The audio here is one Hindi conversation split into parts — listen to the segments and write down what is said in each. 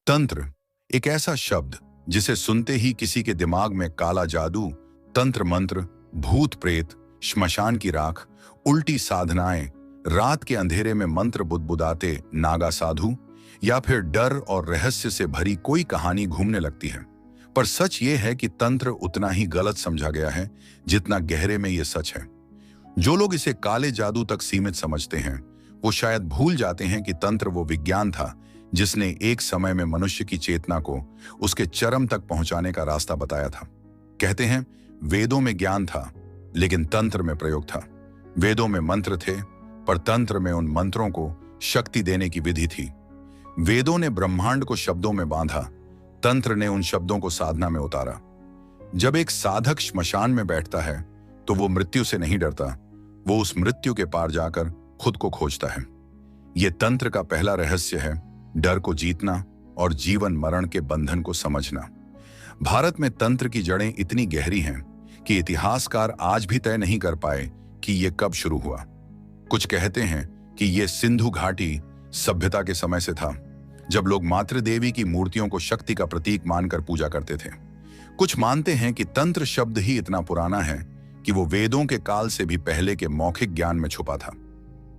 तंत्र एक ऐसा शब्द जिसे सुनते ही किसी के दिमाग में काला जादू, तंत्र मंत्र, भूत प्रेत, श्मशान की राख, उल्टी साधनाएं, रात के अंधेरे में मंत्र बुदबुदाते नागा साधु या फिर डर और रहस्य से भरी कोई कहानी घूमने लगती है। पर सच ये है कि तंत्र उतना ही गलत समझा गया है जितना गहरे में ये सच है। जो लोग इसे काले जादू तक सीमित समझते हैं वो शायद भूल जाते हैं कि तंत्र वो विज्ञान था जिसने एक समय में मनुष्य की चेतना को उसके चरम तक पहुंचाने का रास्ता बताया था। कहते हैं वेदों में ज्ञान था लेकिन तंत्र में प्रयोग था। वेदों में मंत्र थे पर तंत्र में उन मंत्रों को शक्ति देने की विधि थी। वेदों ने ब्रह्मांड को शब्दों में बांधा, तंत्र ने उन शब्दों को साधना में उतारा। जब एक साधक श्मशान में बैठता है तो वो मृत्यु से नहीं डरता, वो उस मृत्यु के पार जाकर खुद को खोजता है। ये तंत्र का पहला रहस्य है, डर को जीतना और जीवन मरण के बंधन को समझना। भारत में तंत्र की जड़ें इतनी गहरी हैं कि इतिहासकार आज भी तय नहीं कर पाए कि ये कब शुरू हुआ। कुछ कहते हैं कि ये सिंधु घाटी सभ्यता के समय से था, जब लोग मातृदेवी की मूर्तियों को शक्ति का प्रतीक मानकर पूजा करते थे। कुछ मानते हैं कि तंत्र शब्द ही इतना पुराना है कि वो वेदों के काल से भी पहले के मौखिक ज्ञान में छुपा था।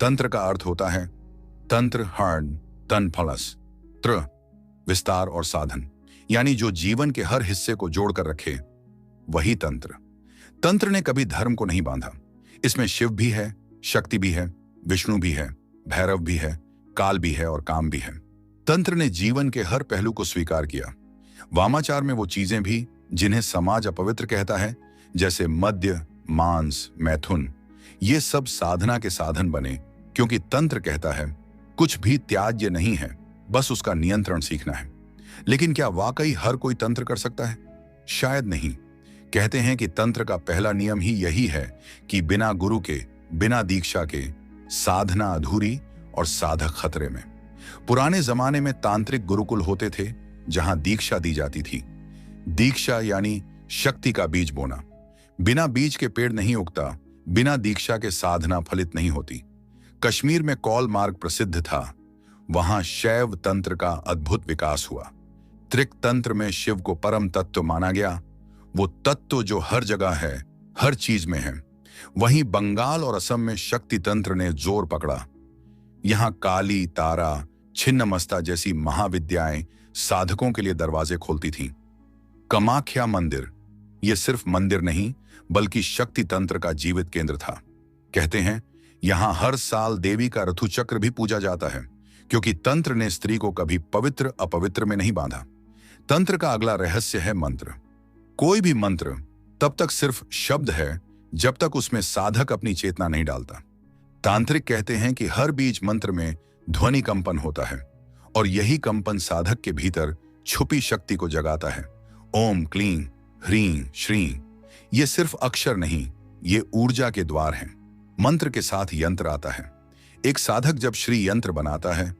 तंत्र का अर्थ होता है तंत्र हर्ण तन फलस, त्र विस्तार और साधन, यानी जो जीवन के हर हिस्से को जोड़कर रखे वही तंत्र। तंत्र ने कभी धर्म को नहीं बांधा। इसमें शिव भी है, शक्ति भी है, विष्णु भी है, भैरव भी है, काल भी है और काम भी है। तंत्र ने जीवन के हर पहलू को स्वीकार किया। वामाचार में वो चीजें भी जिन्हें समाज अपवित्र कहता है, जैसे मद्य, मांस, मैथुन, ये सब साधना के साधन बने क्योंकि तंत्र कहता है कुछ भी त्याज्य नहीं है, बस उसका नियंत्रण सीखना है। लेकिन क्या वाकई हर कोई तंत्र कर सकता है? शायद नहीं। कहते हैं कि तंत्र का पहला नियम ही यही है कि बिना गुरु के, बिना दीक्षा के साधना अधूरी और साधक खतरे में। पुराने जमाने में तांत्रिक गुरुकुल होते थे जहां दीक्षा दी जाती थी। दीक्षा यानी शक्ति का बीज बोना। बिना बीज के पेड़ नहीं उगता, बिना दीक्षा के साधना फलित नहीं होती। कश्मीर में कौल मार्ग प्रसिद्ध था, वहां शैव तंत्र का अद्भुत विकास हुआ। त्रिक तंत्र में शिव को परम तत्व माना गया, वो तत्व जो हर जगह है, हर चीज में है। वहीं बंगाल और असम में शक्ति तंत्र ने जोर पकड़ा। यहां काली, तारा, छिन्नमस्ता जैसी महाविद्याएं साधकों के लिए दरवाजे खोलती थीं। कामाख्या मंदिर ये सिर्फ मंदिर नहीं बल्कि शक्ति तंत्र का जीवित केंद्र था। कहते हैं यहां हर साल देवी का ऋतु चक्र भी पूजा जाता है क्योंकि तंत्र ने स्त्री को कभी पवित्र अपवित्र में नहीं बांधा। तंत्र का अगला रहस्य है मंत्र। कोई भी मंत्र तब तक सिर्फ शब्द है जब तक उसमें साधक अपनी चेतना नहीं डालता। तांत्रिक कहते हैं कि हर बीज मंत्र में ध्वनि कंपन होता है और यही कंपन साधक के भीतर छुपी शक्ति को जगाता है। ओम, क्लीं, ह्रीं, श्रीं ये सिर्फ अक्षर नहीं, ये ऊर्जा के द्वार हैं। मंत्र के साथ यंत्र आता है। एक साधक जब श्री यंत्र बनाता है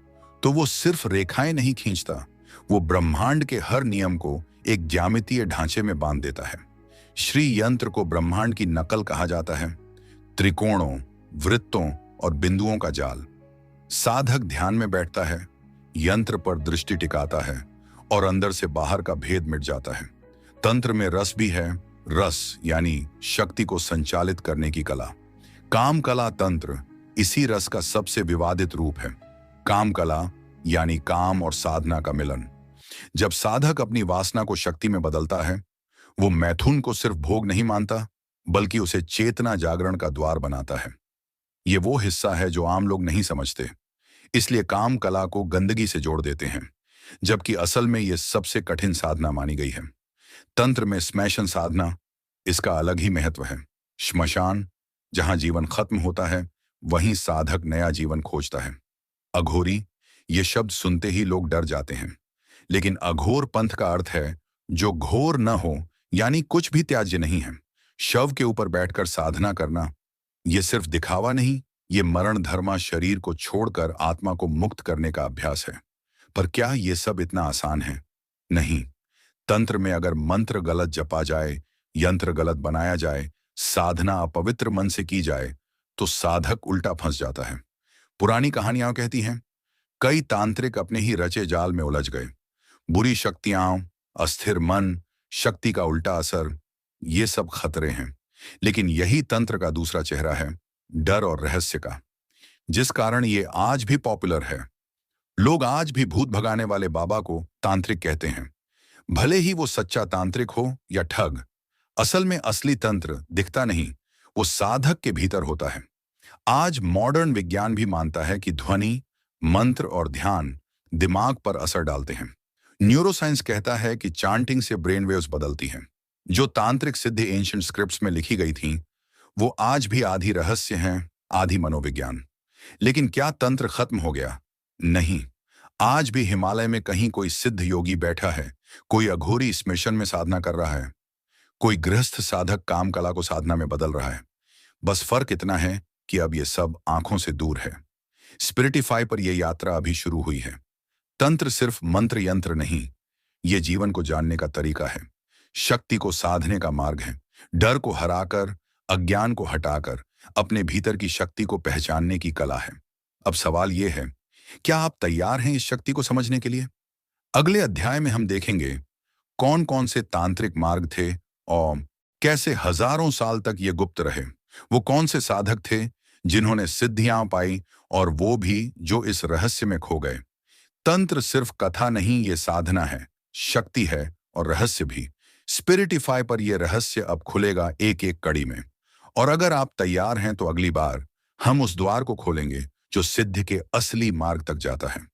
तो वो सिर्फ रेखाएं नहीं खींचता, वो ब्रह्मांड के हर नियम को एक ज्यामितीय ढांचे में बांध देता है। श्री यंत्र को ब्रह्मांड की नकल कहा जाता है। त्रिकोणों, वृत्तों और बिंदुओं का जाल। साधक ध्यान में बैठता है, यंत्र पर दृष्टि टिकाता है और अंदर से बाहर का भेद मिट जाता है। तंत्र में रस भी है। रस यानी शक्ति को संचालित करने की कला। काम कला तंत्र इसी रस का सबसे विवादित रूप है। काम कला यानी काम और साधना का मिलन। जब साधक अपनी वासना को शक्ति में बदलता है, वो मैथुन को सिर्फ भोग नहीं मानता बल्कि उसे चेतना जागरण का द्वार बनाता है। ये वो हिस्सा है जो आम लोग नहीं समझते, इसलिए काम कला को गंदगी से जोड़ देते हैं, जबकि असल में ये सबसे कठिन साधना मानी गई है। तंत्र में स्मैशन साधना, इसका अलग ही महत्व है। श्मशान जहां जीवन खत्म होता है वहीं साधक नया जीवन खोजता है। अघोरी ये शब्द सुनते ही लोग डर जाते हैं, लेकिन अघोर पंथ का अर्थ है जो घोर न हो, यानी कुछ भी त्याज्य नहीं है। शव के ऊपर बैठकर साधना करना ये सिर्फ दिखावा नहीं, ये मरण धर्मा शरीर को छोड़कर आत्मा को मुक्त करने का अभ्यास है। पर क्या ये सब इतना आसान है? नहीं। तंत्र में अगर मंत्र गलत जपा जाए, यंत्र गलत बनाया जाए, साधना अपवित्र मन से की जाए तो साधक उल्टा फंस जाता है। पुरानी कहानियां कहती हैं कई तांत्रिक अपने ही रचे जाल में उलझ गए। बुरी शक्तियां, अस्थिर मन, शक्ति का उल्टा असर, ये सब खतरे हैं। लेकिन यही तंत्र का दूसरा चेहरा है, डर और रहस्य का, जिस कारण ये आज भी पॉपुलर है। लोग आज भी भूत भगाने वाले बाबा को तांत्रिक कहते हैं, भले ही वो सच्चा तांत्रिक हो या ठग। असल में असली तंत्र दिखता नहीं, वो साधक के भीतर होता है। आज मॉडर्न विज्ञान भी मानता है कि ध्वनि, मंत्र और ध्यान दिमाग पर असर डालते हैं। न्यूरोसाइंस कहता है कि चांटिंग से ब्रेन वेव्स बदलती हैं। जो तांत्रिक सिद्धि एंशिएंट स्क्रिप्ट्स में लिखी गई थी, वो आज भी आधी रहस्य हैं, आधी मनोविज्ञान। लेकिन क्या तंत्र खत्म हो गया? नहीं। आज भी हिमालय में कहीं कोई सिद्ध योगी बैठा है, कोई अघोरी स्मशान में साधना कर रहा है, कोई गृहस्थ साधक काम कला को साधना में बदल रहा है। बस फर्क इतना है कि अब ये सब आंखों से दूर है। स्पिरिटिफाई पर यह यात्रा अभी शुरू हुई है। तंत्र सिर्फ मंत्र यंत्र नहीं, ये जीवन को जानने का तरीका है, शक्ति को साधने का मार्ग है, डर को हराकर, अज्ञान को हटाकर अपने भीतर की शक्ति को पहचानने की कला है। अब सवाल यह है, क्या आप तैयार हैं इस शक्ति को समझने के लिए? अगले अध्याय में हम देखेंगे कौन कौन से तांत्रिक मार्ग थे और कैसे हजारों साल तक ये गुप्त रहे। वो कौन से साधक थे जिन्होंने सिद्धियां पाई, और वो भी जो इस रहस्य में खो गए। तंत्र सिर्फ कथा नहीं, ये साधना है, शक्ति है और रहस्य भी। स्पिरिटिफाई पर यह रहस्य अब खुलेगा एक एक कड़ी में। और अगर आप तैयार हैं तो अगली बार हम उस द्वार को खोलेंगे जो सिद्धि के असली मार्ग तक जाता है।